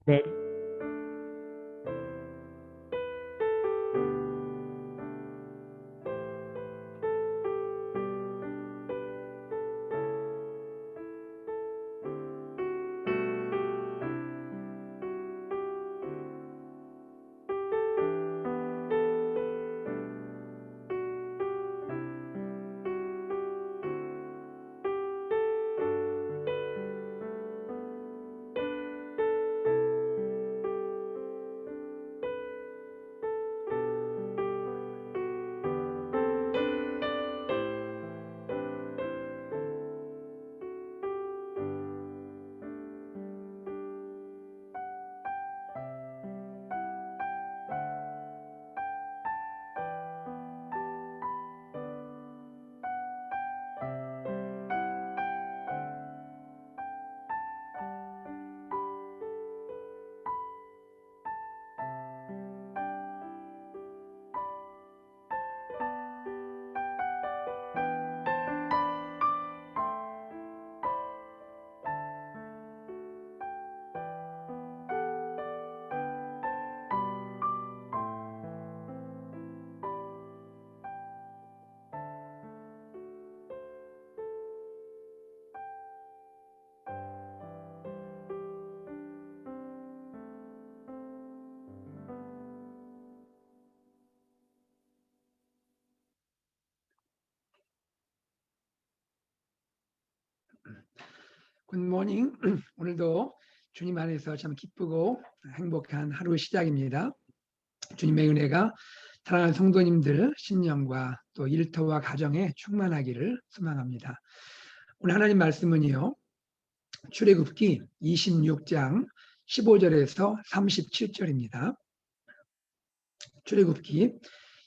네. 굿모닝. 오늘도 주님 안에서 참 기쁘고 행복한 하루 시작입니다. 주님의 은혜가 사랑하는 성도님들 신령과 또 일터와 가정에 충만하기를 소망합니다. 오늘 하나님 말씀은요, 출애굽기 26장 15절에서 37절입니다. 출애굽기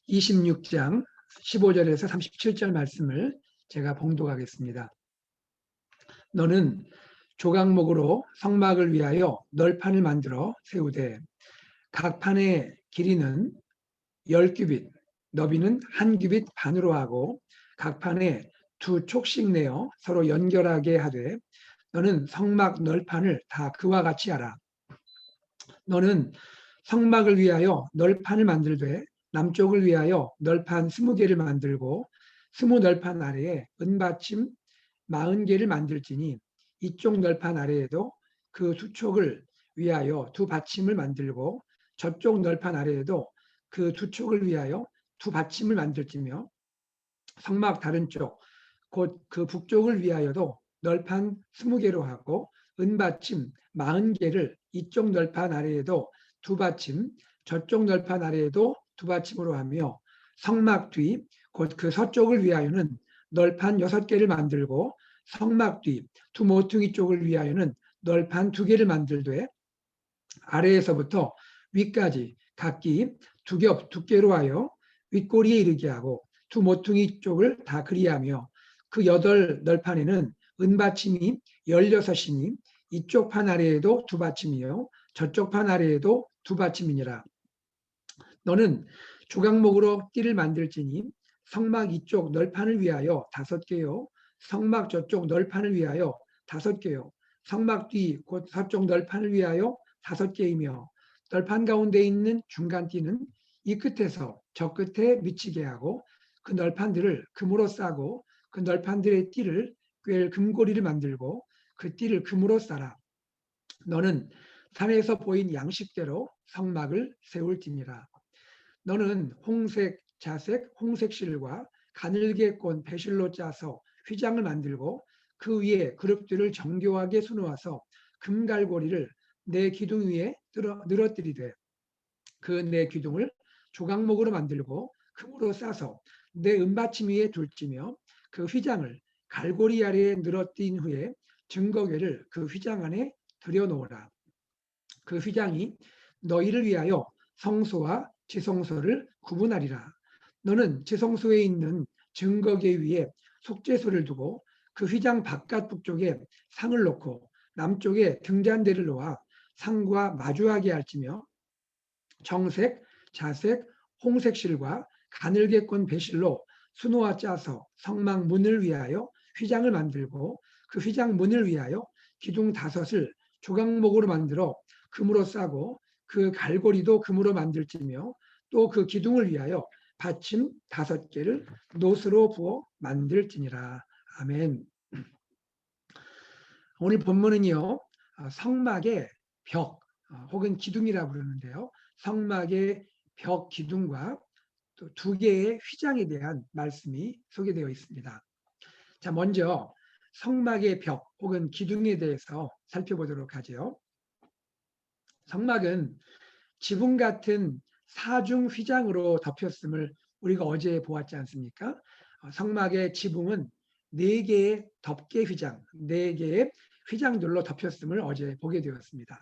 26장 15절에서 37절 말씀을 제가 봉독하겠습니다. 너는 조각목으로 성막을 위하여 널판을 만들어 세우되 각 판의 길이는 10규빗, 너비는 1규빗 반으로 하고 각 판에 2촉씩 내어 서로 연결하게 하되 너는 성막 널판을 다 그와 같이 하라. 너는 성막을 위하여 널판을 만들되 남쪽을 위하여 널판 20개를 만들고 20널판 아래에 은받침 40개를 만들지니 이쪽 널판 아래에도 그 2촉을 위하여 2받침을 만들고 저쪽 널판 아래에도 그 2촉을 위하여 2받침을 만들지며 성막 다른 쪽 곧 그 북쪽을 위하여도 널판 20개로 하고 은받침 40개를 이쪽 널판 아래에도 2받침 저쪽 널판 아래에도 2받침으로 하며 성막 뒤 곧 그 서쪽을 위하여는 널판 6개를 만들고 성막 뒤 두 모퉁이 쪽을 위하여는 널판 2개를 만들되 아래에서부터 위까지 각기 2겹 두께로 하여 윗꼬리에 이르게 하고 두 모퉁이 쪽을 다 그리하며 그 8널판에는 은받침이 16이니 이쪽 판 아래에도 2받침이요 저쪽 판 아래에도 2받침이니라. 너는 조각목으로 띠를 만들지니 성막 이쪽 널판을 위하여 5개요 성막 저쪽 널판을 위하여 5개요 성막 뒤 곧 서쪽 널판을 위하여 5개이며 널판 가운데 있는 중간 띠는 이 끝에서 저 끝에 미치게 하고 그 널판들을 금으로 싸고 그 널판들의 띠를 꿰 금고리를 만들고 그 띠를 금으로 싸라. 너는 산에서 보인 양식대로 성막을 세울지니라. 너는 홍색, 자색, 홍색 실과 가늘게 꼰 배실로 짜서 휘장을 만들고 그 위에 그룹들을 정교하게 수놓아서 금갈고리를 내 기둥 위에 늘어뜨리되 그 내 기둥을 조각목으로 만들고 금으로 싸서 내 은받침 위에 둘지며 그 휘장을 갈고리 아래에 늘어뜨린 후에 증거궤를 그 휘장 안에 들여놓으라. 그 휘장이 너희를 위하여 성소와 지성소를 구분하리라. 너는 지성소에 있는 증거궤 위에 속죄소를 두고 그 휘장 바깥 북쪽에 상을 놓고 남쪽에 등잔대를 놓아 상과 마주하게 할지며 정색, 자색, 홍색 실과 가늘게 꼰 배실로 수놓아 짜서 성막 문을 위하여 휘장을 만들고 그 휘장 문을 위하여 기둥 5을 조각목으로 만들어 금으로 싸고 그 갈고리도 금으로 만들지며 또 그 기둥을 위하여 받침 5개를 노스로 부어 만들지니라. 아멘. 오늘 본문은요, 성막의 벽 혹은 기둥이라고 부르는데요. 성막의 벽 기둥과 또 2개의 휘장에 대한 말씀이 소개되어 있습니다. 자, 먼저 성막의 벽 혹은 기둥에 대해서 살펴보도록 하죠. 성막은 지붕 같은 사중 휘장으로 덮였음을 우리가 어제 보았지 않습니까? 성막의 지붕은 4개의 덮개 휘장, 4개의 휘장들로 덮였음을 어제 보게 되었습니다.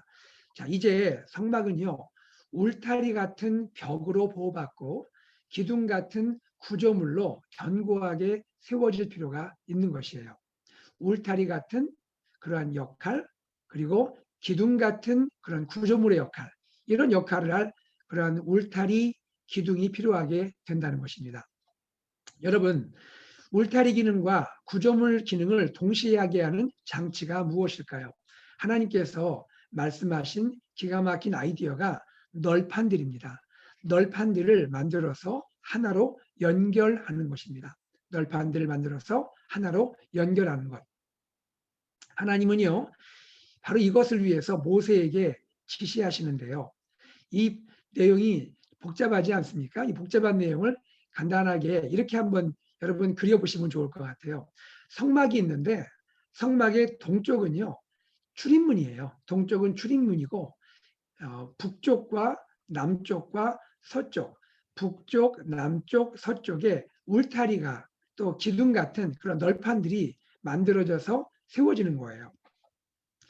자, 이제 성막은요, 울타리 같은 벽으로 보호받고 기둥 같은 구조물로 견고하게 세워질 필요가 있는 것이에요. 울타리 같은 그러한 역할, 그리고 기둥 같은 그런 구조물의 역할, 이런 역할을 할 그러한 울타리 기둥이 필요하게 된다는 것입니다. 여러분, 울타리 기능과 구조물 기능을 동시에 하게 하는 장치가 무엇일까요? 하나님께서 말씀하신 기가 막힌 아이디어가 널판들입니다. 널판들을 만들어서 하나로 연결하는 것입니다. 널판들을 만들어서 하나로 연결하는 것. 하나님은요, 바로 이것을 위해서 모세에게 지시하시는데요. 이 내용이 복잡하지 않습니까? 이 복잡한 내용을 간단하게 이렇게 한번 여러분 그려보시면 좋을 것 같아요. 성막이 있는데 성막의 동쪽은요, 출입문이에요. 동쪽은 출입문이고 북쪽과 남쪽과 서쪽, 북쪽, 남쪽, 서쪽에 울타리가 또 기둥 같은 그런 널판들이 만들어져서 세워지는 거예요.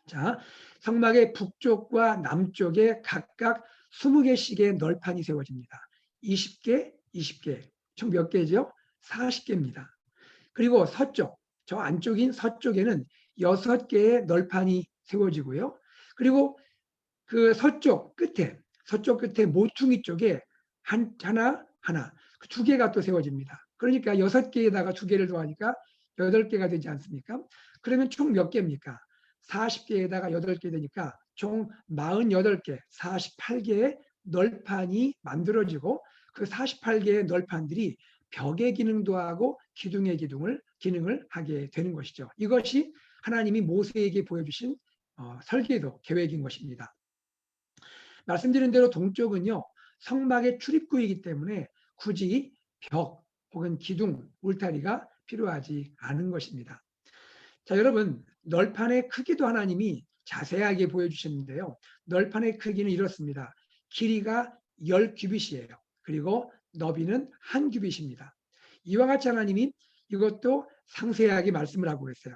자, 성막의 북쪽과 남쪽에 각각 20개씩의 널판이 세워집니다. 20개, 20개. 총 몇 개죠? 40개입니다. 그리고 서쪽, 저 안쪽인 서쪽에는 6개의 널판이 세워지고요. 그리고 그 서쪽 끝에 모퉁이 쪽에 하나, 2개가 또 세워집니다. 그러니까 6개에다가 2개를 더하니까 8개가 되지 않습니까? 그러면 총 몇 개입니까? 40개에다가 8개 되니까 총 48개, 48개의 널판이 만들어지고 그 48개의 널판들이 벽의 기능도 하고 기둥의 기능을 하게 되는 것이죠. 이것이 하나님이 모세에게 보여주신 설계도 계획인 것입니다. 말씀드린 대로 동쪽은요, 성막의 출입구이기 때문에 굳이 벽 혹은 기둥, 울타리가 필요하지 않은 것입니다. 자, 여러분, 널판의 크기도 하나님이 자세하게 보여주셨는데요. 널판의 크기는 이렇습니다. 길이가 10규빗이에요. 그리고 너비는 1규빗입니다. 이와 같이 하나님이 이것도 상세하게 말씀을 하고 있어요.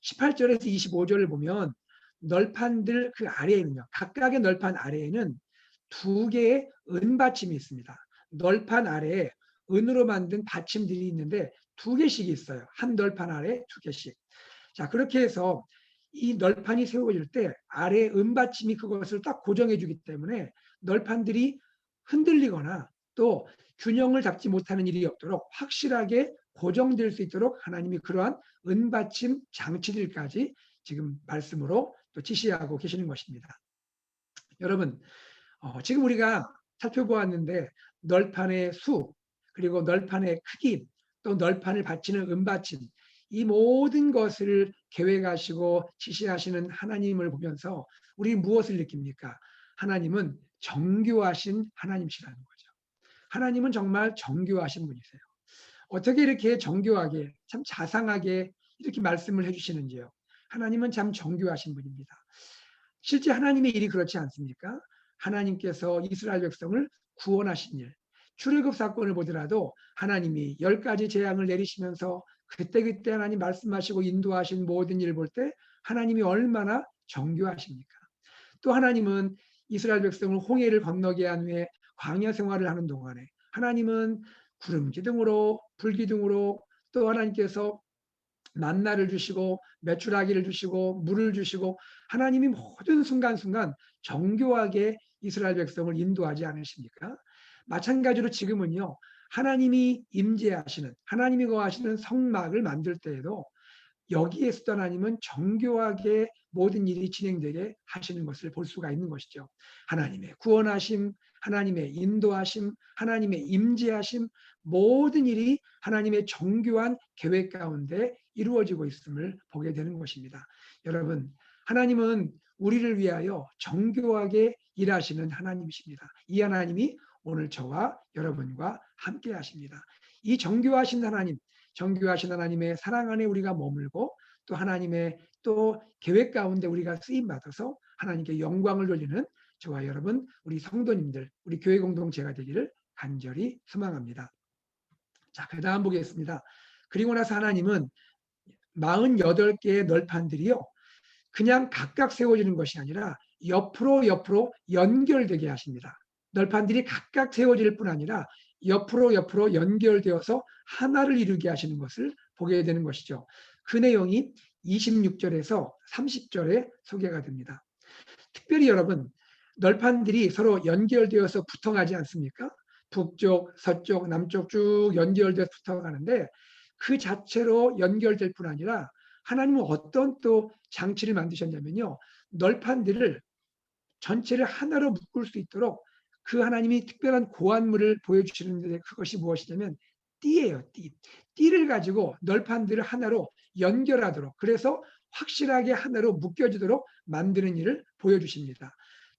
18절에서 25절을 보면 널판들 그 아래에는요, 각각의 널판 아래에는 2개의 은받침이 있습니다. 널판 아래에 은으로 만든 받침들이 있는데 2개씩이 있어요. 한 널판 아래에 2개씩. 자, 그렇게 해서 이 널판이 세워질 때 아래 은받침이 그것을 딱 고정해 주기 때문에 널판들이 흔들리거나 또 균형을 잡지 못하는 일이 없도록 확실하게 고정될 수 있도록 하나님이 그러한 은받침 장치들까지 지금 말씀으로 또 지시하고 계시는 것입니다. 여러분, 지금 우리가 살펴보았는데 널판의 수, 그리고 널판의 크기, 또 널판을 받치는 은받침, 이 모든 것을 계획하시고 지시하시는 하나님을 보면서 우리 무엇을 느낍니까? 하나님은 정교하신 하나님이시라는 거죠. 하나님은 정말 정교하신 분이세요. 어떻게 이렇게 정교하게, 참 자상하게 이렇게 말씀을 해주시는지요. 하나님은 참 정교하신 분입니다. 실제 하나님의 일이 그렇지 않습니까? 하나님께서 이스라엘 백성을 구원하신 일, 출애굽 사건을 보더라도 하나님이 10가지 재앙을 내리시면서 그때그때 하나님 말씀하시고 인도하신 모든 일을 볼 때 하나님이 얼마나 정교하십니까? 또 하나님은 이스라엘 백성을 홍해를 건너게 한 후에 광야 생활을 하는 동안에 하나님은 구름 기둥으로 불 기둥으로 또 하나님께서 만나를 주시고 메추라기를 주시고 물을 주시고 하나님이 모든 순간순간 정교하게 이스라엘 백성을 인도하지 않으십니까? 마찬가지로 지금은요. 하나님이 임재하시는 하나님이 거하시는 성막을 만들 때에도 여기에서도 하나님은 정교하게 모든 일이 진행되게 하시는 것을 볼 수가 있는 것이죠. 하나님의 구원하심, 하나님의 인도하심, 하나님의 임재하심, 모든 일이 하나님의 정교한 계획 가운데 이루어지고 있음을 보게 되는 것입니다. 여러분, 하나님은 우리를 위하여 정교하게 일하시는 하나님이십니다. 이 하나님이 오늘 저와 여러분과 함께 하십니다. 이 정교하신 하나님, 정교하신 하나님의 사랑 안에 우리가 머물고 또 하나님의 또 계획 가운데 우리가 쓰임 받아서 하나님께 영광을 돌리는 저와 여러분, 우리 성도님들, 우리 교회 공동체가 되기를 간절히 소망합니다. 자, 그 다음 보겠습니다. 그리고 나서 하나님은 48개의 널판들이요, 그냥 각각 세워지는 것이 아니라 옆으로 연결되게 하십니다. 널판들이 각각 세워질 뿐 아니라 옆으로 연결되어서 하나를 이루게 하시는 것을 보게 되는 것이죠. 그 내용이 26절에서 30절에 소개가 됩니다. 특별히 여러분, 널판들이 서로 연결되어서 붙어가지 않습니까? 북쪽, 서쪽, 남쪽 쭉 연결돼서 붙어가는데 그 자체로 연결될 뿐 아니라 하나님은 어떤 또 장치를 만드셨냐면요, 널판들을 전체를 하나로 묶을 수 있도록 그 하나님이 특별한 고안물을 보여주시는데, 그것이 무엇이냐면 띠예요. 띠. 띠를 가지고 널판들을 하나로 연결하도록, 그래서 확실하게 하나로 묶여지도록 만드는 일을 보여주십니다.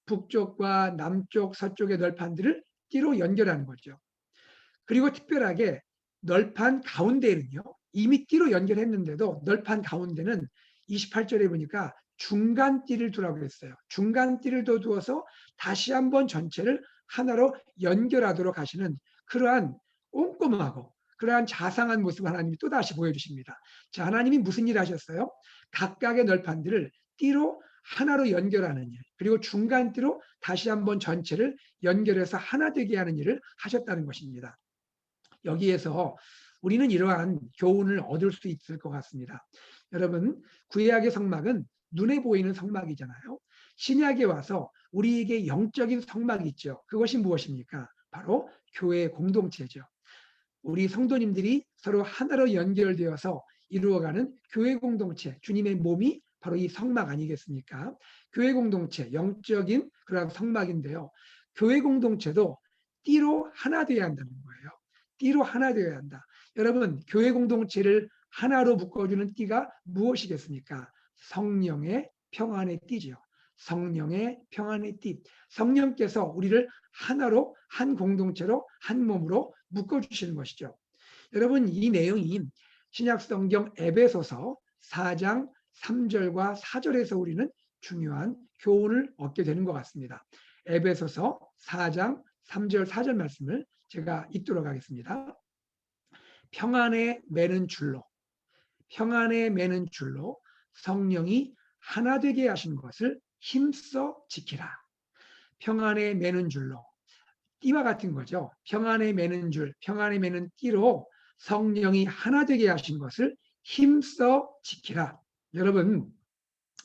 북쪽과 남쪽, 서쪽의 널판들을 띠로 연결하는 거죠. 그리고 특별하게 널판 가운데는요, 이미 띠로 연결했는데도 널판 가운데는 28절에 보니까 중간띠를 두라고 했어요. 중간띠를 더 두어서 다시 한번 전체를 하나로 연결하도록 하시는 그러한 꼼꼼하고 그러한 자상한 모습을 하나님이 또다시 보여주십니다. 자, 하나님이 무슨 일을 하셨어요? 각각의 널판들을 띠로 하나로 연결하는 일, 그리고 중간띠로 다시 한번 전체를 연결해서 하나 되게 하는 일을 하셨다는 것입니다. 여기에서 우리는 이러한 교훈을 얻을 수 있을 것 같습니다. 여러분, 구약의 성막은 눈에 보이는 성막이잖아요. 신약에 와서 우리에게 영적인 성막이 있죠. 그것이 무엇입니까? 바로 교회 공동체죠. 우리 성도님들이 서로 하나로 연결되어서 이루어가는 교회 공동체, 주님의 몸이 바로 이 성막 아니겠습니까? 교회 공동체, 영적인 그런 성막인데요. 교회 공동체도 띠로 하나 되어야 한다는 거예요. 띠로 하나 되어야 한다. 여러분, 교회 공동체를 하나로 묶어주는 띠가 무엇이겠습니까? 성령의 평안의 띠죠. 성령의 평안의 띠. 성령께서 우리를 하나로, 한 공동체로, 한 몸으로 묶어주시는 것이죠. 여러분, 이 내용이 신약 성경 에베소서 4장 3절과 4절에서 우리는 중요한 교훈을 얻게 되는 것 같습니다. 에베소서 4장 3절 4절 말씀을 제가 읽도록 하겠습니다. 평안에 매는 줄로 성령이 하나 되게 하신 것을 힘써 지키라. 평안에 매는 줄로, 띠와 같은 거죠. 평안에 매는 줄, 평안에 매는 띠로 성령이 하나 되게 하신 것을 힘써 지키라. 여러분,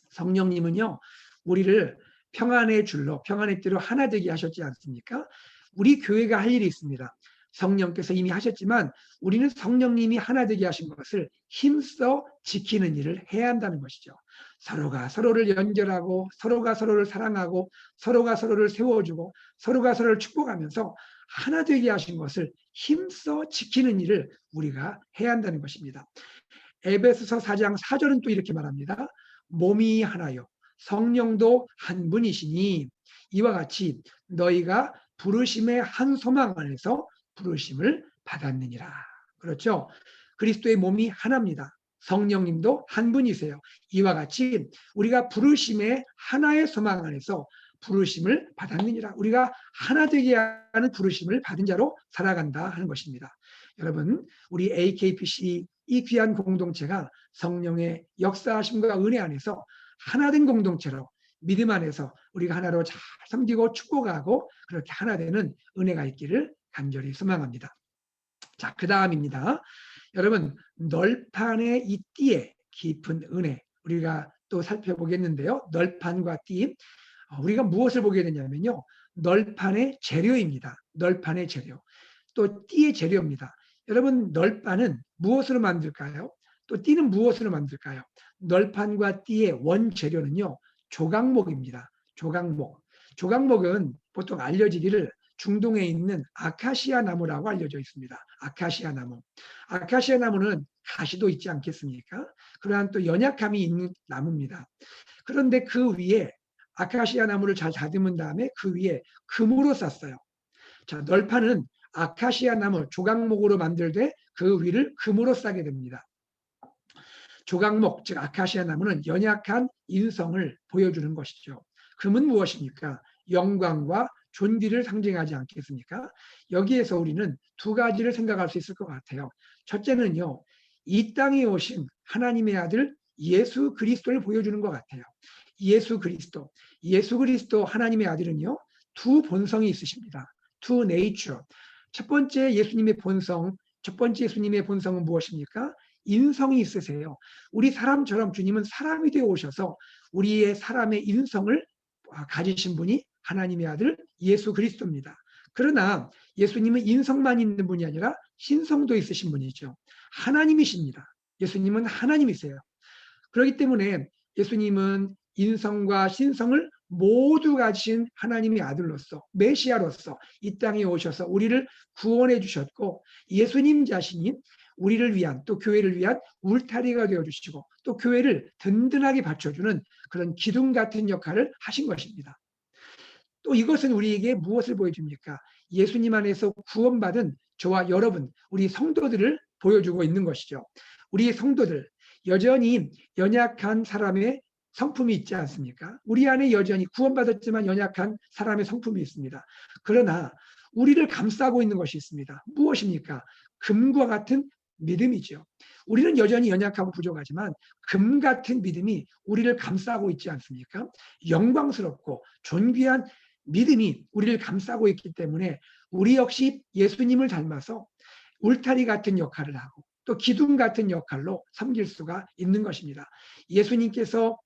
성령님은요, 우리를 평안의 줄로, 평안의 띠로 하나 되게 하셨지 않습니까? 우리 교회가 할 일이 있습니다. 성령께서 이미 하셨지만 우리는 성령님이 하나 되게 하신 것을 힘써 지키는 일을 해야 한다는 것이죠. 서로가 서로를 연결하고, 서로가 서로를 사랑하고, 서로가 서로를 세워주고, 서로가 서로를 축복하면서 하나 되게 하신 것을 힘써 지키는 일을 우리가 해야 한다는 것입니다. 에베소서 4장 4절은 또 이렇게 말합니다. 몸이 하나요, 성령도 한 분이시니 이와 같이 너희가 부르심의 한 소망 안에서 부르심을 받았느니라. 그렇죠? 그리스도의 몸이 하나입니다. 성령님도 한 분이세요. 이와 같이 우리가 부르심의 하나의 소망 안에서 부르심을 받았느니라. 우리가 하나 되게 하는 부르심을 받은 자로 살아간다 하는 것입니다. 여러분, 우리 AKPC 이 귀한 공동체가 성령의 역사하심과 은혜 안에서 하나된 공동체로 믿음 안에서 우리가 하나로 잘 섬기고 축복하고 그렇게 하나 되는 은혜가 있기를 간절히 소망합니다. 자, 그 다음입니다. 여러분, 널판의 이 띠의 깊은 은혜 우리가 또 살펴보겠는데요. 널판과 띠, 우리가 무엇을 보게 되냐면요, 널판의 재료입니다. 널판의 재료, 또 띠의 재료입니다. 여러분, 널판은 무엇으로 만들까요? 또 띠는 무엇으로 만들까요? 널판과 띠의 원재료는요, 조각목입니다. 조각목. 조각목은 보통 알려지기를 중동에 있는 아카시아 나무라고 알려져 있습니다. 아카시아 나무. 아카시아 나무는 가시도 있지 않겠습니까? 그러한 또 연약함이 있는 나무입니다. 그런데 그 위에 아카시아 나무를 잘 다듬은 다음에 그 위에 금으로 쌌어요. 자, 널판은 아카시아 나무 조각목으로 만들되 그 위를 금으로 싸게 됩니다. 조각목, 즉 아카시아 나무는 연약한 인성을 보여주는 것이죠. 금은 무엇입니까? 영광과 존귀를 상징하지 않겠습니까? 여기에서 우리는 두 가지를 생각할 수 있을 것 같아요. 첫째는요, 이 땅에 오신 하나님의 아들 예수 그리스도를 보여주는 것 같아요. 예수 그리스도 하나님의 아들은요, 두 본성이 있으십니다. 두 네이처. 첫 번째 예수님의 본성은 무엇입니까? 인성이 있으세요. 우리 사람처럼 주님은 사람이 되어 오셔서 우리의 사람의 인성을 가지신 분이 하나님의 아들 예수 그리스도입니다. 그러나 예수님은 인성만 있는 분이 아니라 신성도 있으신 분이죠. 하나님이십니다. 예수님은 하나님이세요. 그렇기 때문에 예수님은 인성과 신성을 모두 가진 하나님의 아들로서 메시아로서 이 땅에 오셔서 우리를 구원해 주셨고, 예수님 자신이 우리를 위한, 또 교회를 위한 울타리가 되어주시고 또 교회를 든든하게 받쳐주는 그런 기둥 같은 역할을 하신 것입니다. 또 이것은 우리에게 무엇을 보여줍니까? 예수님 안에서 구원받은 저와 여러분, 우리 성도들을 보여주고 있는 것이죠. 우리 성도들, 여전히 연약한 사람의 성품이 있지 않습니까? 우리 안에 여전히 구원받았지만 연약한 사람의 성품이 있습니다. 그러나 우리를 감싸고 있는 것이 있습니다. 무엇입니까? 금과 같은 믿음이죠. 우리는 여전히 연약하고 부족하지만 금 같은 믿음이 우리를 감싸고 있지 않습니까? 영광스럽고 존귀한 믿음이 우리를 감싸고 있기 때문에 우리 역시 예수님을 닮아서 울타리 같은 역할을 하고 또 기둥 같은 역할로 섬길 수가 있는 것입니다. 예수님께서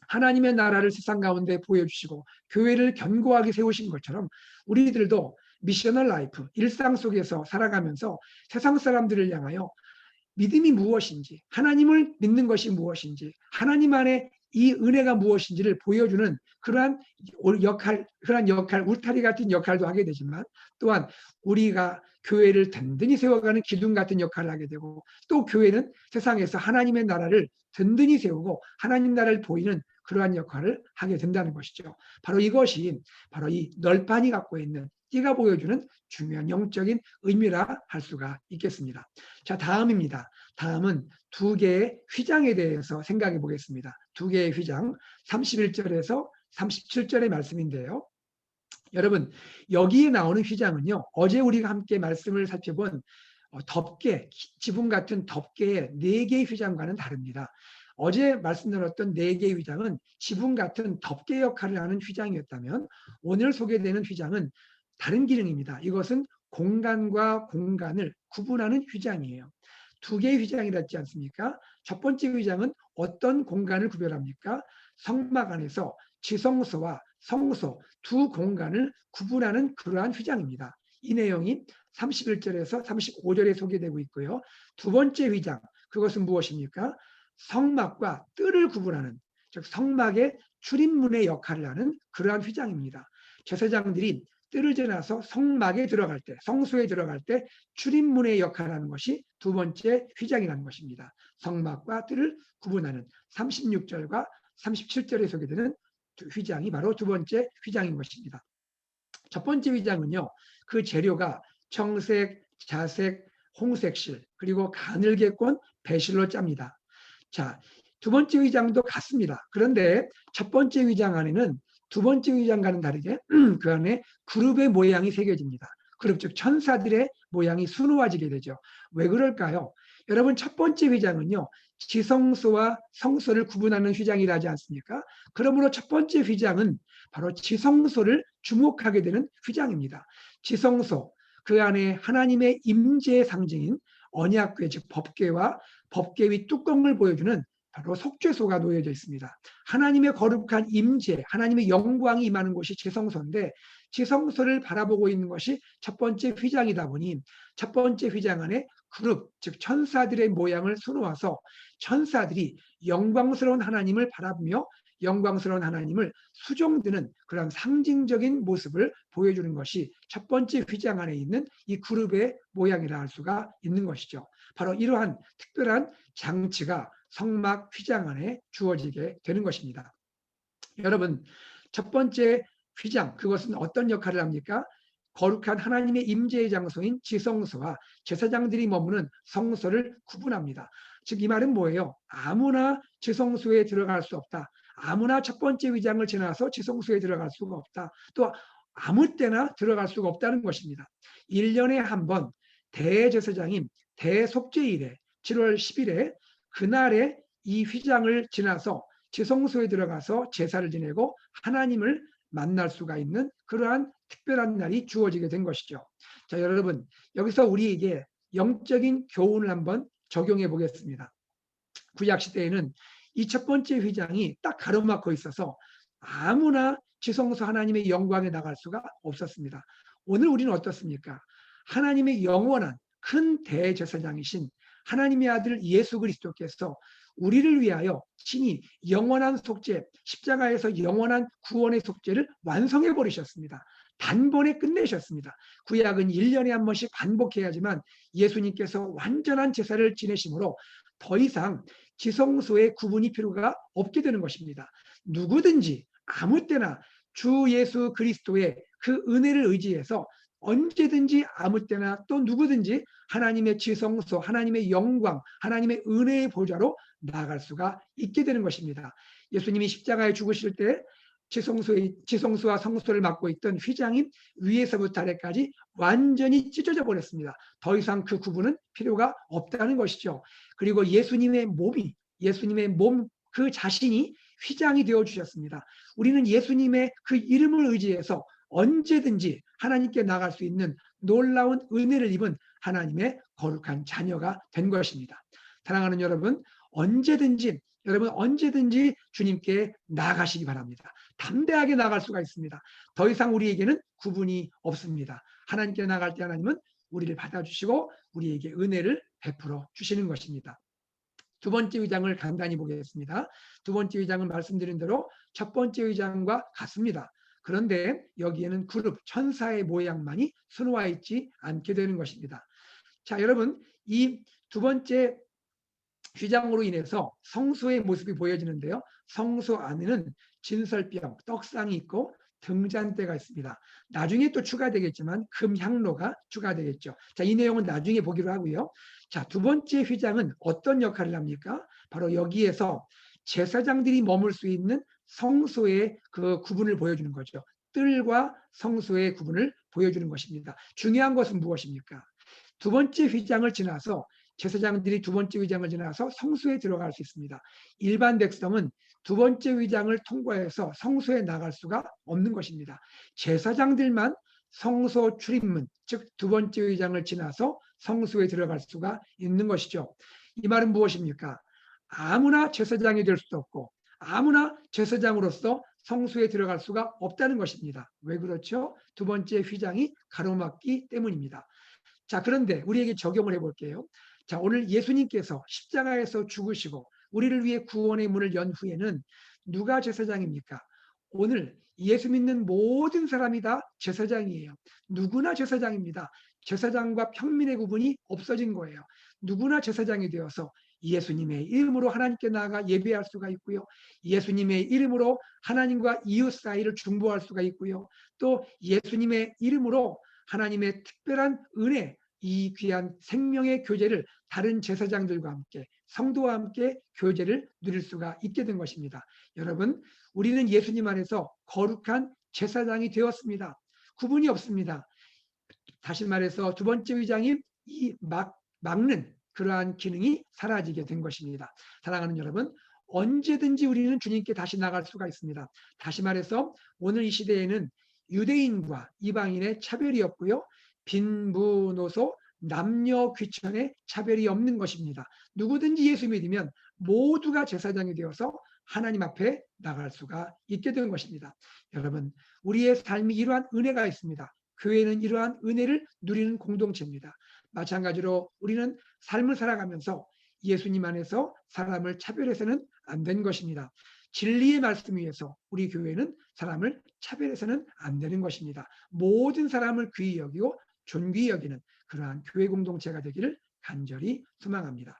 하나님의 나라를 세상 가운데 보여주시고 교회를 견고하게 세우신 것처럼 우리들도 미셔널 라이프, 일상 속에서 살아가면서 세상 사람들을 향하여 믿음이 무엇인지, 하나님을 믿는 것이 무엇인지, 하나님 안에 이 은혜가 무엇인지를 보여주는 그러한 역할, 울타리 같은 역할도 하게 되지만 또한 우리가 교회를 든든히 세워가는 기둥 같은 역할을 하게 되고, 또 교회는 세상에서 하나님의 나라를 든든히 세우고 하나님 나라를 보이는 그러한 역할을 하게 된다는 것이죠. 바로 이것이 바로 이 널판이 갖고 있는, 띠가 보여주는 중요한 영적인 의미라 할 수가 있겠습니다. 자, 다음입니다. 다음은 두 개의 휘장에 대해서 생각해 보겠습니다. 두 개의 휘장, 31절에서 37절의 말씀인데요. 여러분, 여기에 나오는 휘장은요, 어제 우리가 함께 말씀을 살펴본 덮개, 지붕 같은 덮개의 4개의 휘장과는 다릅니다. 어제 말씀 나눴던 4개의 휘장은 지붕 같은 덮개 역할을 하는 휘장이었다면, 오늘 소개되는 휘장은 다른 기능입니다. 이것은 공간과 공간을 구분하는 휘장이에요. 두 개의 휘장이 닿지 않습니까? 첫 번째 휘장은 어떤 공간을 구별합니까? 성막 안에서 지성소와 성소 두 공간을 구분하는 그러한 휘장입니다. 이 내용이 31절에서 35절에 소개되고 있고요. 두 번째 휘장, 그것은 무엇입니까? 성막과 뜰을 구분하는, 즉 성막의 출입문의 역할을 하는 그러한 휘장입니다. 제사장들이 뜰을 지나서 성막에 들어갈 때, 성소에 들어갈 때 출입문의 역할을 하는 것이 두 번째 휘장이라는 것입니다. 성막과 뜰을 구분하는 36절과 37절에 소개되는 휘장이 바로 두 번째 휘장인 것입니다. 첫 번째 휘장은요, 그 재료가 청색, 자색, 홍색실, 그리고 가늘게꼰 배실로 짭니다. 자, 두 번째 휘장도 같습니다. 그런데 첫 번째 휘장 안에는 두 번째 휘장과는 다르게 그 안에 그룹의 모양이 새겨집니다. 그룹, 즉 천사들의 모양이 수놓아지게 되죠. 왜 그럴까요? 여러분, 첫 번째 휘장은요, 지성소와 성소를 구분하는 휘장이라 하지 않습니까? 그러므로 첫 번째 휘장은 바로 지성소를 주목하게 되는 휘장입니다. 지성소, 그 안에 하나님의 임재의 상징인 언약궤, 즉 법궤와 법궤 위 뚜껑을 보여주는 바로 속죄소가 놓여져 있습니다. 하나님의 거룩한 임재, 하나님의 영광이 임하는 곳이 지성소인데, 지성소를 바라보고 있는 것이 첫 번째 휘장이다 보니 첫 번째 휘장 안에 그룹, 즉 천사들의 모양을 수놓아서 천사들이 영광스러운 하나님을 바라보며 영광스러운 하나님을 수종드는 그런 상징적인 모습을 보여주는 것이 첫 번째 휘장 안에 있는 이 그룹의 모양이라 할 수가 있는 것이죠. 바로 이러한 특별한 장치가 성막 휘장 안에 주어지게 되는 것입니다. 여러분, 첫 번째 휘장, 그것은 어떤 역할을 합니까? 거룩한 하나님의 임재의 장소인 지성소와 제사장들이 머무는 성소를 구분합니다. 즉 이 말은 뭐예요? 아무나 지성소에 들어갈 수 없다. 아무나 첫 번째 휘장을 지나서 지성소에 들어갈 수가 없다. 또 아무 때나 들어갈 수가 없다는 것입니다. 1년에 한 번 대제사장인 대속죄일에 7월 10일에 그날에 이 휘장을 지나서 지성소에 들어가서 제사를 지내고 하나님을 만날 수가 있는 그러한 특별한 날이 주어지게 된 것이죠. 자, 여러분, 여기서 우리에게 영적인 교훈을 한번 적용해 보겠습니다. 구약 시대에는 이 첫 번째 휘장이 딱 가로막혀 있어서 아무나 지성소 하나님의 영광에 나갈 수가 없었습니다. 오늘 우리는 어떻습니까? 하나님의 영원한 큰 대제사장이신 하나님의 아들 예수 그리스도께서 우리를 위하여 친히 영원한 속죄, 십자가에서 영원한 구원의 속죄를 완성해 버리셨습니다. 단번에 끝내셨습니다. 구약은 1년에 한 번씩 반복해야지만 예수님께서 완전한 제사를 지내심으로 더 이상 지성소의 구분이 필요가 없게 되는 것입니다. 누구든지 아무 때나 주 예수 그리스도의 그 은혜를 의지해서 언제든지 아무 때나 또 누구든지 하나님의 지성소, 하나님의 영광, 하나님의 은혜의 보좌로 나아갈 수가 있게 되는 것입니다. 예수님이 십자가에 죽으실 때 지성소와 성소를 맡고 있던 휘장이 위에서부터 아래까지 완전히 찢어져 버렸습니다. 더 이상 그 구분은 필요가 없다는 것이죠. 그리고 예수님의 몸 그 자신이 휘장이 되어 주셨습니다. 우리는 예수님의 그 이름을 의지해서 언제든지 하나님께 나갈 수 있는 놀라운 은혜를 입은 하나님의 거룩한 자녀가 된 것입니다. 사랑하는 여러분, 여러분 언제든지 주님께 나가시기 바랍니다. 담대하게 나갈 수가 있습니다. 더 이상 우리에게는 구분이 없습니다. 하나님께 나갈 때 하나님은 우리를 받아주시고 우리에게 은혜를 베풀어 주시는 것입니다. 두 번째 의장을 간단히 보겠습니다. 두 번째 의장은 말씀드린 대로 첫 번째 의장과 같습니다. 그런데 여기에는 그룹, 천사의 모양만이 수놓아 있지 않게 되는 것입니다. 자, 여러분, 이 두 번째 휘장으로 인해서 성소의 모습이 보여지는데요. 성소 안에는 진설병, 떡상이 있고 등잔대가 있습니다. 나중에 또 추가되겠지만 금향로가 추가되겠죠. 자, 이 내용은 나중에 보기로 하고요. 자, 두 번째 휘장은 어떤 역할을 합니까? 바로 여기에서 제사장들이 머물 수 있는 성소의 그 구분을 보여주는 거죠. 뜰과 성소의 구분을 보여주는 것입니다. 중요한 것은 무엇입니까? 두 번째 휘장을 지나서 제사장들이 두 번째 휘장을 지나서 성소에 들어갈 수 있습니다. 일반 백성은 두 번째 휘장을 통과해서 성소에 나갈 수가 없는 것입니다. 제사장들만 성소 출입문, 즉 두 번째 휘장을 지나서 성소에 들어갈 수가 있는 것이죠. 이 말은 무엇입니까? 아무나 제사장이 될 수도 없고 아무나 제사장으로서 성소에 들어갈 수가 없다는 것입니다. 왜 그렇죠? 두 번째 휘장이 가로막기 때문입니다. 자, 그런데 우리에게 적용을 해볼게요. 자, 오늘 예수님께서 십자가에서 죽으시고 우리를 위해 구원의 문을 연 후에는 누가 제사장입니까? 오늘 예수 믿는 모든 사람이 다 제사장이에요. 누구나 제사장입니다. 제사장과 평민의 구분이 없어진 거예요. 누구나 제사장이 되어서 예수님의 이름으로 하나님께 나아가 예배할 수가 있고요. 예수님의 이름으로 하나님과 이웃 사이를 중보할 수가 있고요. 또 예수님의 이름으로 하나님의 특별한 은혜, 이 귀한 생명의 교제를 다른 제사장들과 함께 성도와 함께 교제를 누릴 수가 있게 된 것입니다. 여러분, 우리는 예수님 안에서 거룩한 제사장이 되었습니다. 구분이 없습니다. 다시 말해서 두 번째 휘장이 이 막는 그러한 기능이 사라지게 된 것입니다. 사랑하는 여러분, 언제든지 우리는 주님께 다시 나갈 수가 있습니다. 다시 말해서 오늘 이 시대에는 유대인과 이방인의 차별이 없고요. 빈부노소, 남녀 귀천의 차별이 없는 것입니다. 누구든지 예수 믿으면 모두가 제사장이 되어서 하나님 앞에 나갈 수가 있게 된 것입니다. 여러분, 우리의 삶이 이러한 은혜가 있습니다. 교회는 이러한 은혜를 누리는 공동체입니다. 마찬가지로 우리는 삶을 살아가면서 예수님 안에서 사람을 차별해서는 안 되는 것입니다. 진리의 말씀 위에서 우리 교회는 사람을 차별해서는 안 되는 것입니다. 모든 사람을 귀히 여기고 존귀히 여기는 그러한 교회 공동체가 되기를 간절히 소망합니다.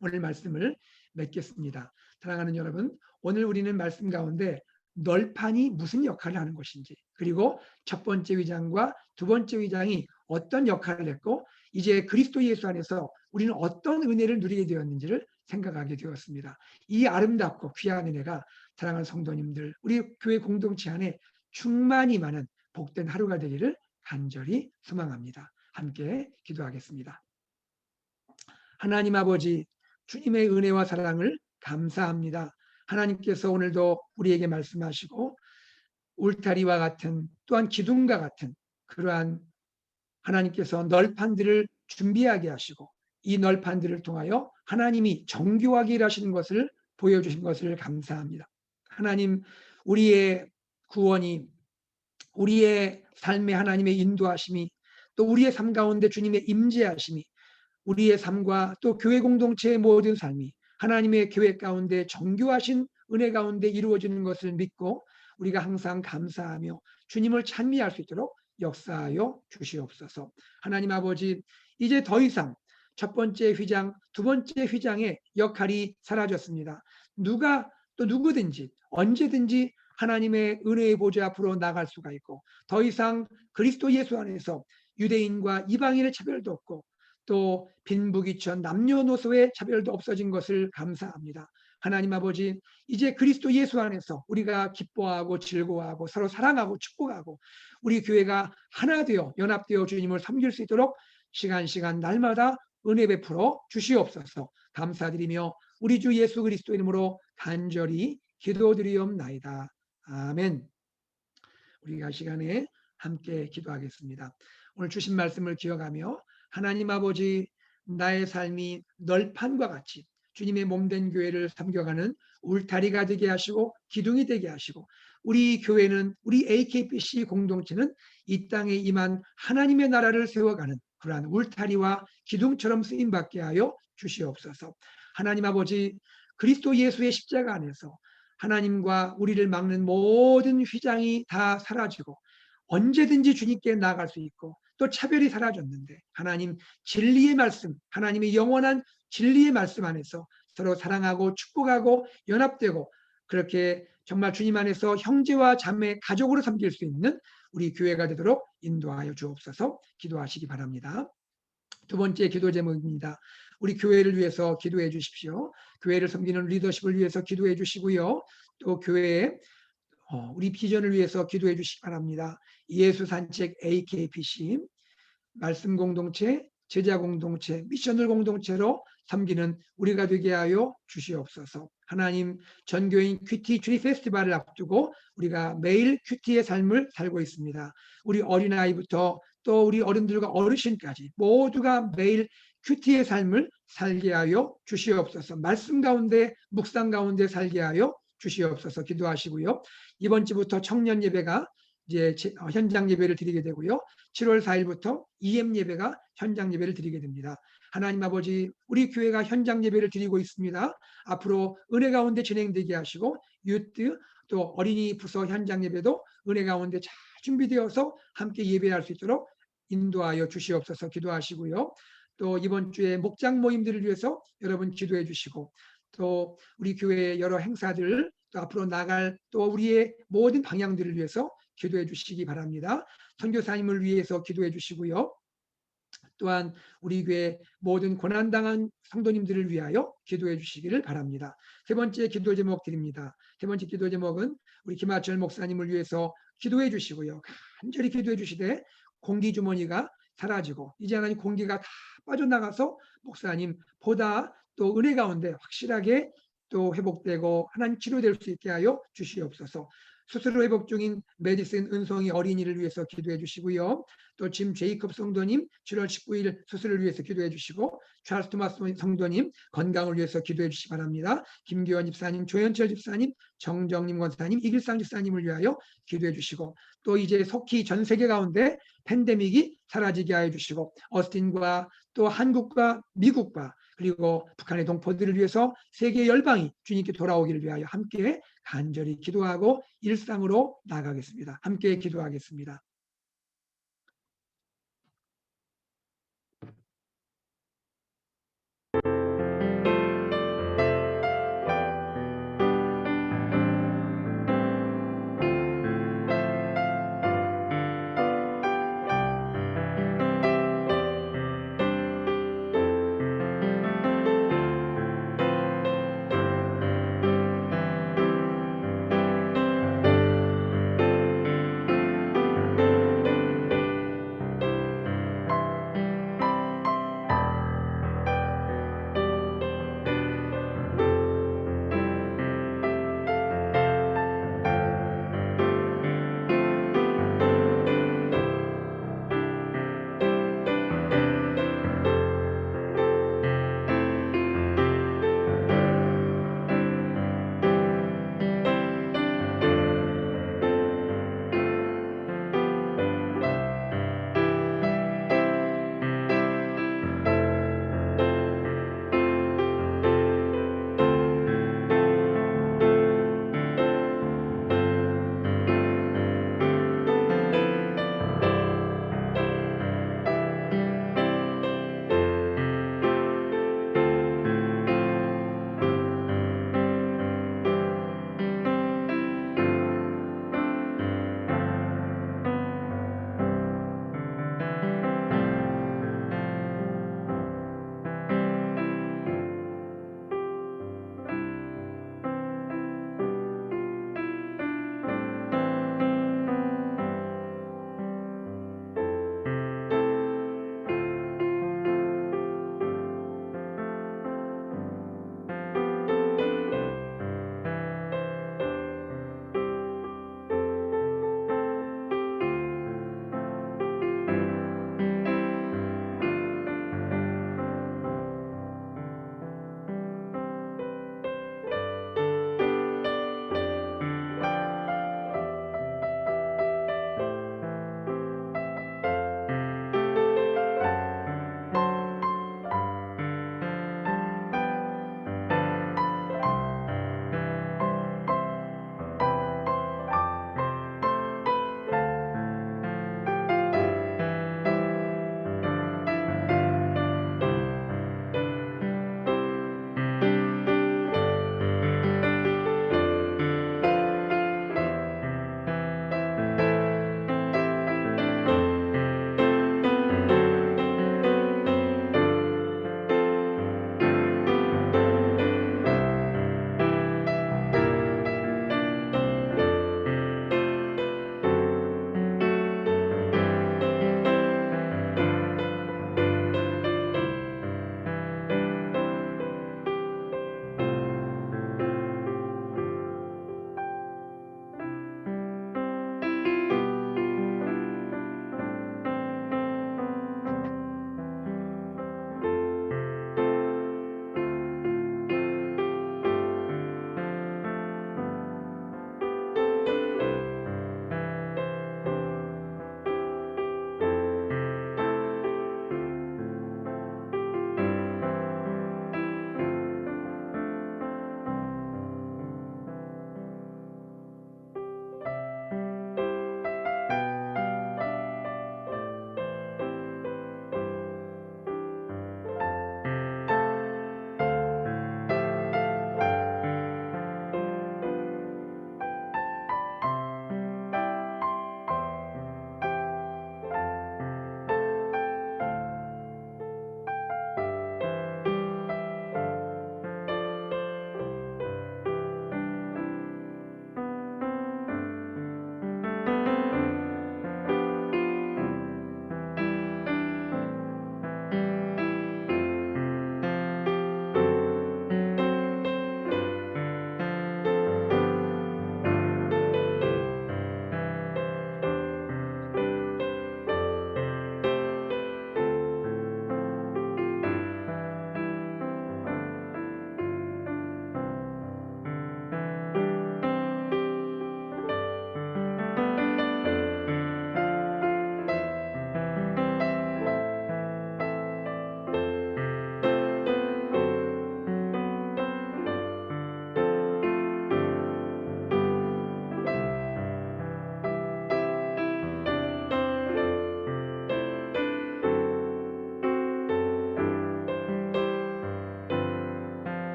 오늘 말씀을 맺겠습니다. 사랑하는 여러분, 오늘 우리는 말씀 가운데 널판이 무슨 역할을 하는 것인지, 그리고 첫 번째 위장과 두 번째 위장이 어떤 역할을 했고, 이제 그리스도 예수 안에서 우리는 어떤 은혜를 누리게 되었는지를 생각하게 되었습니다. 이 아름답고 귀한 은혜가 사랑하는 성도님들, 우리 교회 공동체 안에 충만히 많은 복된 하루가 되기를 간절히 소망합니다. 함께 기도하겠습니다. 하나님 아버지, 주님의 은혜와 사랑을 감사합니다. 하나님께서 오늘도 우리에게 말씀하시고 울타리와 같은, 또한 기둥과 같은 그러한 하나님께서 널판들을 준비하게 하시고, 이 널판들을 통하여 하나님이 정교하게 일하시는 것을 보여주신 것을 감사합니다. 하나님, 우리의 구원이, 우리의 삶에 하나님의 인도하심이, 또 우리의 삶 가운데 주님의 임재하심이, 우리의 삶과 또 교회 공동체의 모든 삶이 하나님의 교회 가운데 정교하신 은혜 가운데 이루어지는 것을 믿고 우리가 항상 감사하며 주님을 찬미할 수 있도록 역사하여 주시옵소서. 하나님 아버지, 이제 더 이상 첫 번째 휘장, 두 번째 휘장의 역할이 사라졌습니다. 누가 또 누구든지 언제든지 하나님의 은혜의 보좌 앞으로 나갈 수가 있고, 더 이상 그리스도 예수 안에서 유대인과 이방인의 차별도 없고, 또 빈부귀천 남녀노소의 차별도 없어진 것을 감사합니다. 하나님 아버지, 이제 그리스도 예수 안에서 우리가 기뻐하고 즐거워하고 서로 사랑하고 축복하고 우리 교회가 하나 되어 연합되어 주님을 섬길 수 있도록 시간 날마다 은혜 베풀어 주시옵소서. 감사드리며 우리 주 예수 그리스도 이름으로 간절히 기도드리옵나이다. 아멘. 우리가 시간에 함께 기도하겠습니다. 오늘 주신 말씀을 기억하며 하나님 아버지, 나의 삶이 널판과 같이 주님의 몸된 교회를 섬겨가는 울타리가 되게 하시고 기둥이 되게 하시고, 우리 교회는, 우리 AKPC 공동체는 이 땅에 임한 하나님의 나라를 세워가는 그러한 울타리와 기둥처럼 쓰임받게 하여 주시옵소서. 하나님 아버지, 그리스도 예수의 십자가 안에서 하나님과 우리를 막는 모든 휘장이 다 사라지고 언제든지 주님께 나아갈 수 있고, 또 차별이 사라졌는데 하나님 진리의 말씀, 하나님의 영원한 진리의 말씀 안에서 서로 사랑하고 축복하고 연합되고, 그렇게 정말 주님 안에서 형제와 자매, 가족으로 섬길 수 있는 우리 교회가 되도록 인도하여 주옵소서. 기도하시기 바랍니다. 두 번째 기도 제목입니다. 우리 교회를 위해서 기도해 주십시오. 교회를 섬기는 리더십을 위해서 기도해 주시고요. 또 교회의 우리 비전을 위해서 기도해 주시기 바랍니다. 예수 산책 AKPC 말씀 공동체, 제자 공동체, 미션을 공동체로 섬기는 우리가 되게 하여 주시옵소서. 하나님, 전교인 큐티 주리 페스티벌을 앞두고 우리가 매일 큐티의 삶을 살고 있습니다. 우리 어린아이부터 또 우리 어른들과 어르신까지 모두가 매일 큐티의 삶을 살게 하여 주시옵소서. 말씀 가운데, 묵상 가운데 살게 하여 주시옵소서. 기도하시고요. 이번 주부터 청년 예배가 이제 현장 예배를 드리게 되고요. 7월 4일부터 EM 예배가 현장 예배를 드리게 됩니다. 하나님 아버지, 우리 교회가 현장 예배를 드리고 있습니다. 앞으로 은혜 가운데 진행되게 하시고, 유트 또 어린이 부서 현장 예배도 은혜 가운데 잘 준비되어서 함께 예배할 수 있도록 인도하여 주시옵소서. 기도하시고요. 또 이번 주에 목장 모임들을 위해서 여러분 기도해 주시고, 또 우리 교회의 여러 행사들, 또 앞으로 나갈 또 우리의 모든 방향들을 위해서 기도해 주시기 바랍니다. 선교사님을 위해서 기도해 주시고요. 또한 우리 교회 모든 고난당한 성도님들을 위하여 기도해 주시기를 바랍니다. 세 번째 기도 제목 드립니다. 세 번째 기도 제목은 우리 김하철 목사님을 위해서 기도해 주시고요. 간절히 기도해 주시되 공기 주머니가 사라지고 이제 하나님 공기가 다 빠져나가서 목사님 보다 또 은혜 가운데 확실하게 또 회복되고 하나님 치료될 수 있게 하여 주시옵소서. 스스로 회복 중인 메디슨 은송이 어린이를 위해서 기도해 주시고요. 또 짐 제이컵 성도님 7월 19일 수술을 위해서 기도해 주시고, 찰스 토마스 성도님 건강을 위해서 기도해 주시기 바랍니다. 김기원 집사님, 조현철 집사님, 정정님 권사님, 이길상 집사님을 위하여 기도해 주시고, 또 이제 속히 전 세계 가운데 팬데믹이 사라지게 하여 주시고, 어스틴과 또 한국과 미국과 그리고 북한의 동포들을 위해서 세계 열방이 주님께 돌아오기를 위하여 함께 간절히 기도하고 일상으로 나가겠습니다. 함께 기도하겠습니다.